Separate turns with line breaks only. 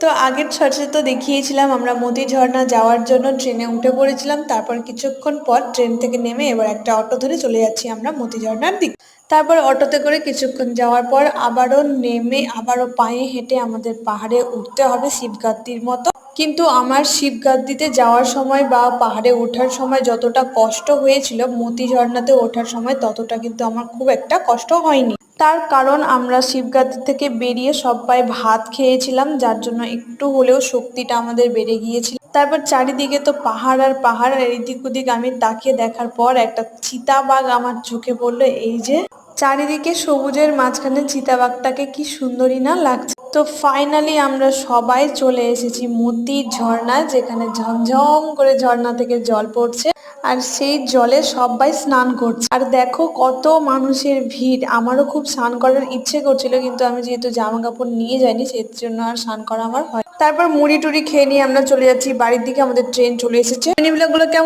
তো আগের শর্টসে তো দেখিয়েছিলাম আমরা মতি ঝর্ণা যাওয়ার জন্য ট্রেনে উঠে পড়েছিলাম, তারপর কিছুক্ষণ পর ট্রেন থেকে নেমে এবার একটা অটো ধরে চলে যাচ্ছি আমরা মতি ঝর্ণার দিকে। তারপর অটোতে করে কিছুক্ষণ যাওয়ার পর আবারও নেমে আবারও পায়ে হেঁটে আমাদের পাহাড়ে উঠতে হবে শিবগাদ্দির মতো। কিন্তু আমার শিবগাদ্দিতে যাওয়ার সময় বা পাহাড়ে ওঠার সময় যতটা কষ্ট হয়েছিল, মতি ঝর্ণাতে ওঠার সময় ততটা কিন্তু আমার খুব একটা কষ্ট হয়নি। তার কারণ আমরা শিবগাদ্দি থেকে বেরিয়ে সবাই ভাত খেয়েছিলাম, যার জন্য একটু হলেও শক্তিটা আমাদের বেড়ে গিয়েছিল। তারপর চারিদিকে তো পাহাড় আর পাহাড়, আর এদিক ওদিক আমি তাকিয়ে দেখার পর একটা চিতাবাঘ আমার চোখে পড়লো। এই যে চারিদিকে সবুজের মাঝখানে চিতাবাঘটাকে কি সুন্দরী না লাগছে। তো ফাইনালি আমরা সবাই চলে এসেছি মতির ঝর্ণা, যেখানে ঝমঝম করে ঝর্ণা থেকে জল পড়ছে আর সেই জলে সবাই স্নান করছে। আর দেখো কত মানুষের ভিড়। আমারও খুব স্নান করার ইচ্ছে করছিল, কিন্তু আমি যেহেতু জামা কাপড় নিয়ে যাইনি সেই জন্য আর স্নান করা আমার হয়। তারপর মুড়ি টুড়ি খেয়ে নিয়ে আমরা চলে যাচ্ছি বাড়ির দিকে, আমাদের ট্রেন চলে এসেছে। ব্লগগুলো কেমন